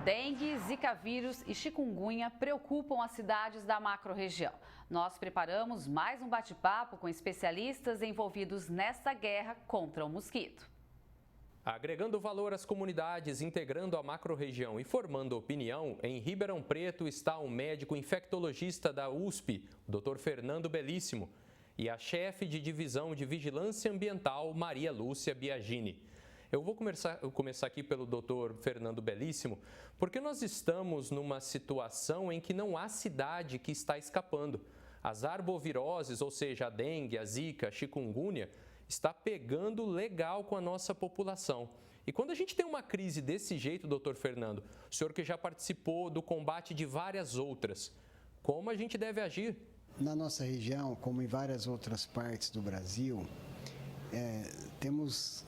Dengue, zika vírus e chikungunya preocupam as cidades da macro-região. Nós preparamos mais um bate-papo com especialistas envolvidos nessa guerra contra o mosquito. Agregando valor às comunidades, integrando a macro-região e formando opinião, em Ribeirão Preto está o médico infectologista da USP, o Dr. Fernando Belíssimo, e a chefe de divisão de vigilância ambiental, Maria Lúcia Biagini. Eu vou começar aqui pelo Dr. Fernando Belíssimo, porque nós estamos numa situação em que não há cidade que está escapando. As arboviroses, ou seja, a dengue, a zika, a chikungunya, está pegando legal com a nossa população. E quando a gente tem uma crise desse jeito, doutor Fernando, o senhor que já participou do combate de várias outras, como a gente deve agir? Na nossa região, como em várias outras partes do Brasil, temos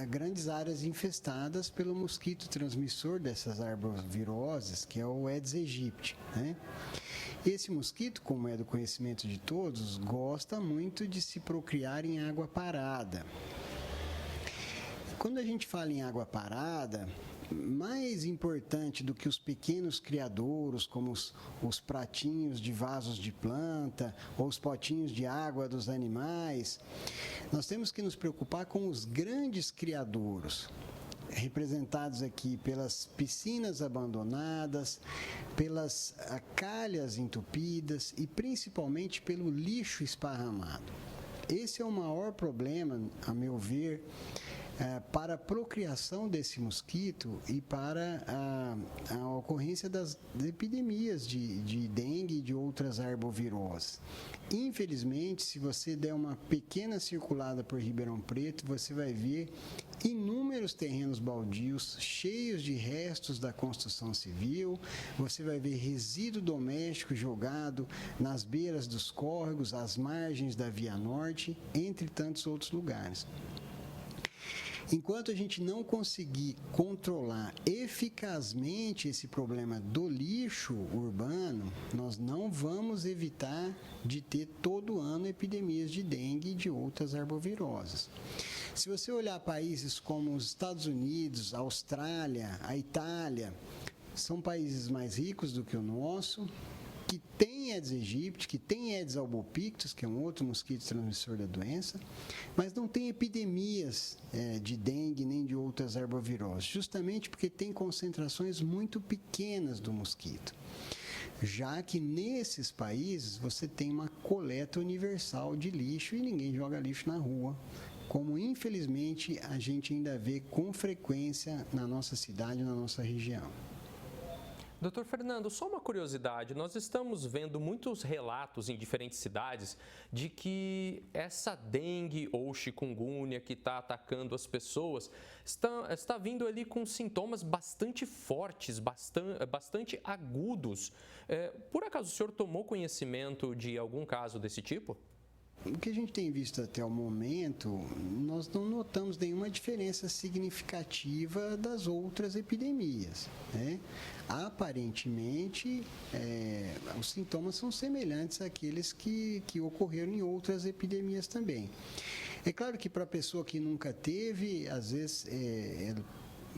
grandes áreas infestadas pelo mosquito transmissor dessas arboviroses, que é o Aedes aegypti, né? Esse mosquito, como é do conhecimento de todos, gosta muito de se procriar em água parada. Quando a gente fala em água parada, mais importante do que os pequenos criadouros, como os pratinhos de vasos de planta ou os potinhos de água dos animais, nós temos que nos preocupar com os grandes criadouros, representados aqui pelas piscinas abandonadas, pelas calhas entupidas e principalmente pelo lixo esparramado. Esse é o maior problema, a meu ver, para a procriação desse mosquito e para a ocorrência das epidemias de dengue e de outras arboviroses. Infelizmente, se você der uma pequena circulada por Ribeirão Preto, você vai ver inúmeros terrenos baldios cheios de restos da construção civil, você vai ver resíduo doméstico jogado nas beiras dos córregos, às margens da Via Norte, entre tantos outros lugares. Enquanto a gente não conseguir controlar eficazmente esse problema do lixo urbano, nós não vamos evitar de ter todo ano epidemias de dengue e de outras arboviroses. Se você olhar países como os Estados Unidos, a Austrália, a Itália, são países mais ricos do que o nosso, que tem Aedes aegypti, que tem Aedes albopictus, que é um outro mosquito transmissor da doença, mas não tem epidemias de dengue nem de outras arboviroses, justamente porque tem concentrações muito pequenas do mosquito. Já que nesses países você tem uma coleta universal de lixo e ninguém joga lixo na rua, como infelizmente a gente ainda vê com frequência na nossa cidade, na nossa região. Doutor Fernando, só uma curiosidade, nós estamos vendo muitos relatos em diferentes cidades de que essa dengue ou chikungunya que está atacando as pessoas está vindo ali com sintomas bastante fortes, bastante agudos. Por acaso o senhor tomou conhecimento de algum caso desse tipo? O que a gente tem visto até o momento, nós não notamos nenhuma diferença significativa das outras epidemias, né? Aparentemente, os sintomas são semelhantes àqueles que ocorreram em outras epidemias também. É claro que para a pessoa que nunca teve, às vezes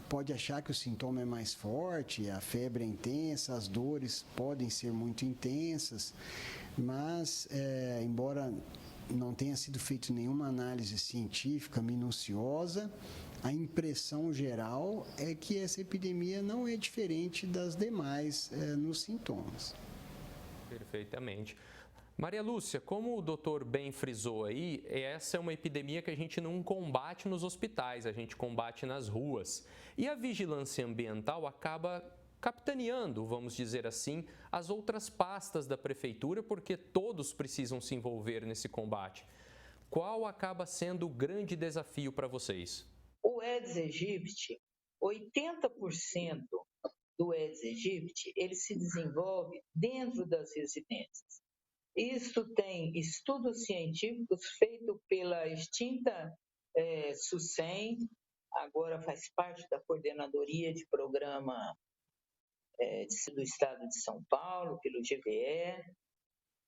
pode achar que o sintoma é mais forte, a febre é intensa, as dores podem ser muito intensas, mas embora não tenha sido feita nenhuma análise científica minuciosa, a impressão geral é que essa epidemia não é diferente das demais nos sintomas. Perfeitamente. Maria Lúcia, como o doutor bem frisou aí, essa é uma epidemia que a gente não combate nos hospitais, a gente combate nas ruas. E a vigilância ambiental acaba capitaneando, vamos dizer assim, as outras pastas da prefeitura, porque todos precisam se envolver nesse combate. Qual acaba sendo o grande desafio para vocês? O Aedes aegypti, 80% do Aedes aegypti, ele se desenvolve dentro das residências. Isso tem estudos científicos feitos pela extinta SUSEM, agora faz parte da coordenadoria de programa do Estado de São Paulo, pelo GBE.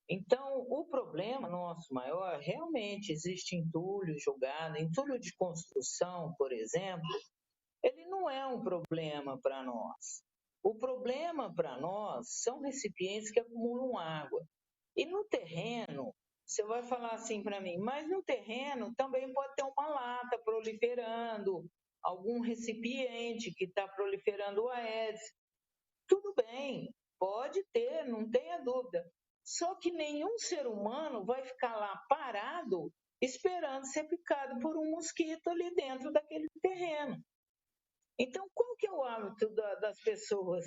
Então, o problema nosso maior, realmente existe entulho jogado, entulho de construção, por exemplo, ele não é um problema para nós. problema para nós são recipientes que acumulam água. E no terreno, você vai falar assim para mim, mas no terreno também pode ter uma lata proliferando, algum recipiente que está proliferando o Aedes. Tudo bem, pode ter, não tenha dúvida. Só que nenhum ser humano vai ficar lá parado esperando ser picado por um mosquito ali dentro daquele terreno. Então, qual que é o hábito das pessoas?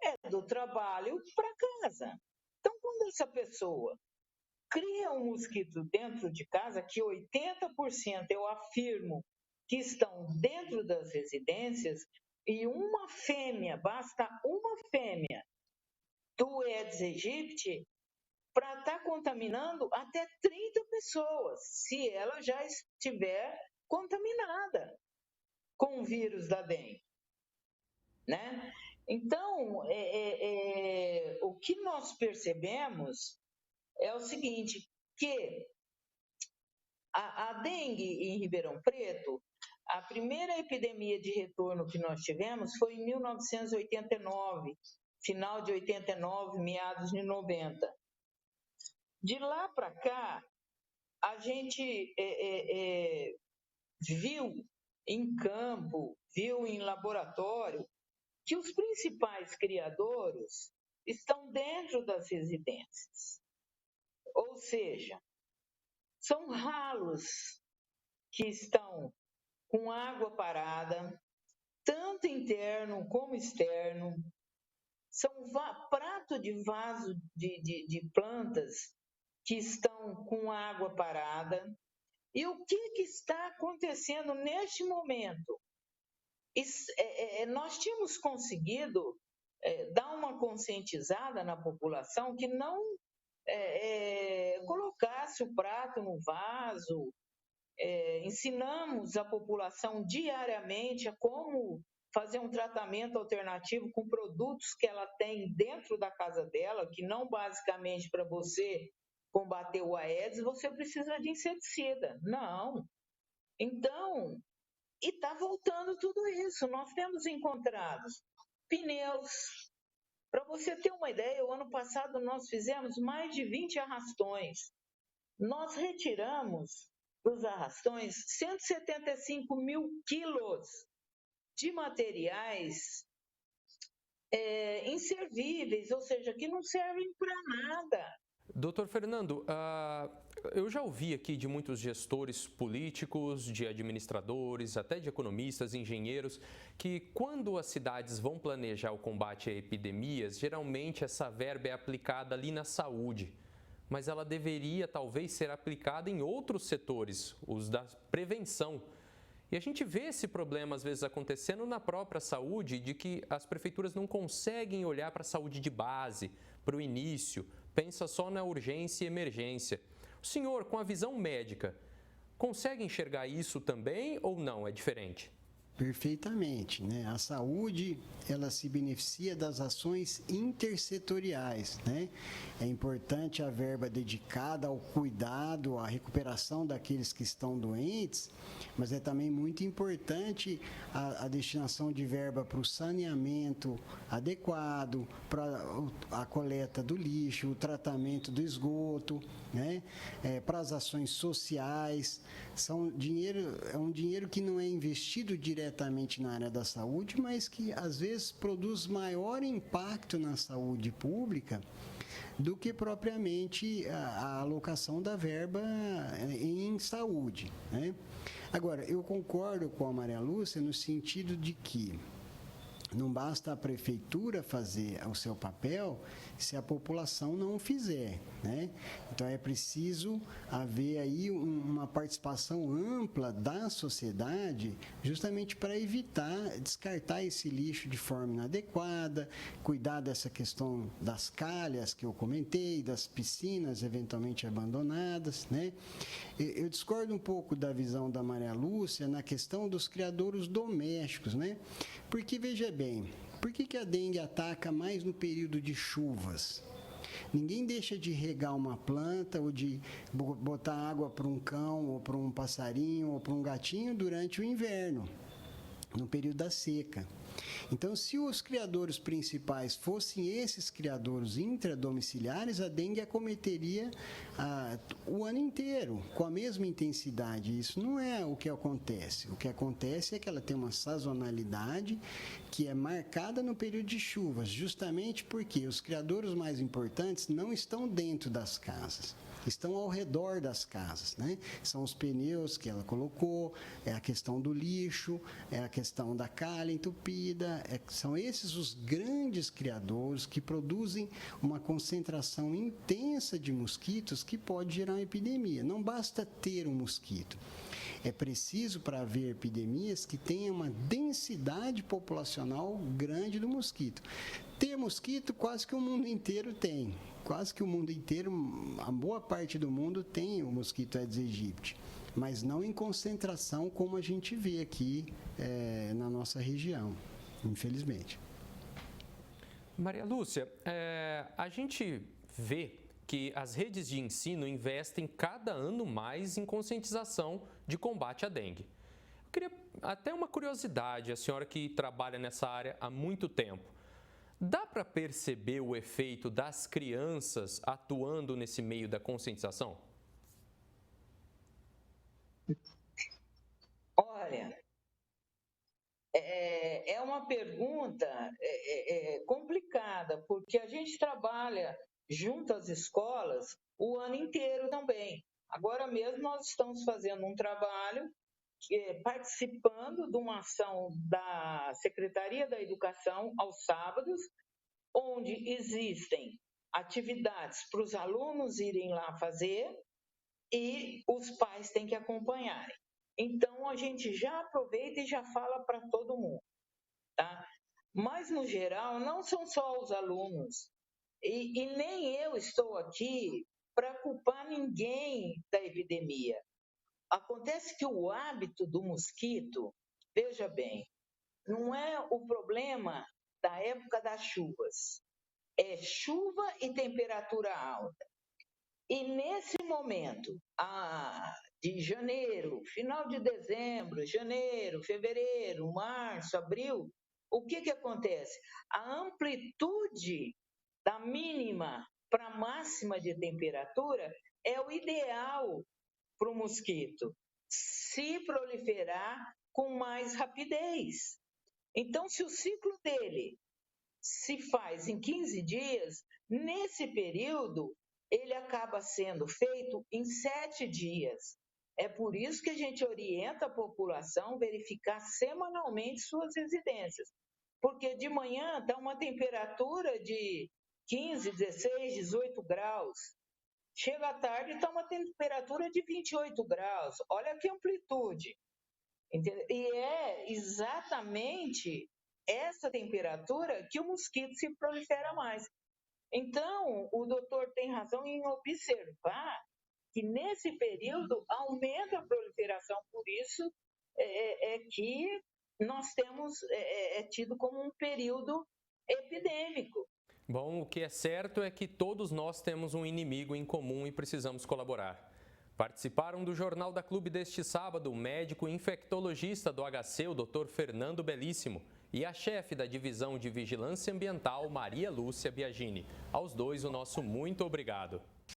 É do trabalho para casa. Então, quando essa pessoa cria um mosquito dentro de casa, que 80% eu afirmo que estão dentro das residências, e uma fêmea, basta uma fêmea do Aedes aegypti para estar contaminando até 30 pessoas, se ela já estiver contaminada com o vírus da dengue, né? Então, o que nós percebemos é o seguinte, que a dengue em Ribeirão Preto, a primeira epidemia de retorno que nós tivemos foi em 1989, final de 89, meados de 90. De lá para cá, a gente viu em campo, viu em laboratório, que os principais criadouros estão dentro das residências. Ou seja, são ralos que estão com água parada, tanto interno como externo. São prato de vaso de plantas que estão com água parada. E o que está acontecendo neste momento? Nós tínhamos conseguido dar uma conscientizada na população que não colocasse o prato no vaso. Ensinamos a população diariamente a como fazer um tratamento alternativo com produtos que ela tem dentro da casa dela, que não basicamente para você combater o Aedes, você precisa de inseticida. Não. Então, e está voltando tudo isso. Nós temos encontrado pneus. Para você ter uma ideia, o ano passado nós fizemos mais de 20 arrastões. Nós retiramos dos arrastões 175 mil quilos de materiais inservíveis, ou seja, que não servem para nada. Doutor Fernando, eu já ouvi aqui de muitos gestores políticos, de administradores, até de economistas, engenheiros, que quando as cidades vão planejar o combate a epidemias, geralmente essa verba é aplicada ali na saúde, mas ela deveria talvez ser aplicada em outros setores, os da prevenção. E a gente vê esse problema às vezes acontecendo na própria saúde, de que as prefeituras não conseguem olhar para a saúde de base, para o início, pensa só na urgência e emergência. O senhor, com a visão médica, consegue enxergar isso também ou não? É diferente? Perfeitamente, né? A saúde, ela se beneficia das ações intersetoriais, né? É importante a verba dedicada ao cuidado, à recuperação daqueles que estão doentes, mas é também muito importante a destinação de verba para o saneamento adequado, para a coleta do lixo, o tratamento do esgoto, né? Para as ações sociais. É um dinheiro que não é investido diretamente na área da saúde, mas que às vezes produz maior impacto na saúde pública do que propriamente a alocação da verba em saúde, né? Agora, eu concordo com a Maria Lúcia no sentido de que não basta a prefeitura fazer o seu papel se a população não o fizer, né? Então, é preciso haver aí uma participação ampla da sociedade justamente para evitar descartar esse lixo de forma inadequada, cuidar dessa questão das calhas que eu comentei, das piscinas eventualmente abandonadas, né? Eu discordo um pouco da visão da Maria Lúcia na questão dos criadouros domésticos, né? Porque, veja bem, por que a dengue ataca mais no período de chuvas? Ninguém deixa de regar uma planta ou de botar água para um cão ou para um passarinho ou para um gatinho durante o inverno, no período da seca. Então, se os criadouros principais fossem esses criadouros intradomiciliares, a dengue acometeria o ano inteiro, com a mesma intensidade. Isso não é o que acontece. O que acontece é que ela tem uma sazonalidade que é marcada no período de chuvas, justamente porque os criadouros mais importantes não estão dentro das casas, estão ao redor das casas, né? São os pneus que ela colocou, é a questão do lixo, é a questão da calha entupida, são esses os grandes criadouros que produzem uma concentração intensa de mosquitos que pode gerar uma epidemia. Não basta ter um mosquito. É preciso, para haver epidemias, que tenha uma densidade populacional grande do mosquito. Ter mosquito, quase que o mundo inteiro tem. Quase que o mundo inteiro, a boa parte do mundo tem o mosquito Aedes aegypti, mas não em concentração como a gente vê aqui na nossa região, infelizmente. Maria Lúcia, a gente vê que as redes de ensino investem cada ano mais em conscientização de combate à dengue. Eu queria até uma curiosidade, a senhora que trabalha nessa área há muito tempo. Dá para perceber o efeito das crianças atuando nesse meio da conscientização? Olha, é uma pergunta complicada, porque a gente trabalha junto às escolas o ano inteiro também. Agora mesmo nós estamos fazendo um trabalho participando de uma ação da Secretaria da Educação aos sábados, onde existem atividades para os alunos irem lá fazer e os pais têm que acompanharem. Então, a gente já aproveita e já fala para todo mundo, tá? Mas, no geral, não são só os alunos. E nem eu estou aqui para culpar ninguém da epidemia. Acontece que o hábito do mosquito, veja bem, não é o problema da época das chuvas. É chuva e temperatura alta. E nesse momento, de janeiro, final de dezembro, janeiro, fevereiro, março, abril, o que acontece? A amplitude da mínima para a máxima de temperatura é o ideal para o mosquito se proliferar com mais rapidez. Então, se o ciclo dele se faz em 15 dias, nesse período, ele acaba sendo feito em 7 dias. É por isso que a gente orienta a população a verificar semanalmente suas residências. Porque de manhã está uma temperatura de 15, 16, 18 graus. Chega à tarde e está uma temperatura de 28 graus. Olha que amplitude. Entendeu? E é exatamente essa temperatura que o mosquito se prolifera mais. Então, o doutor tem razão em observar que nesse período aumenta a proliferação, por isso que nós temos tido como um período epidêmico. Bom, o que é certo é que todos nós temos um inimigo em comum e precisamos colaborar. Participaram do Jornal da Clube deste sábado o médico infectologista do HC, o Dr. Fernando Belíssimo, e a chefe da Divisão de Vigilância Ambiental, Maria Lúcia Biagini. Aos dois, o nosso muito obrigado.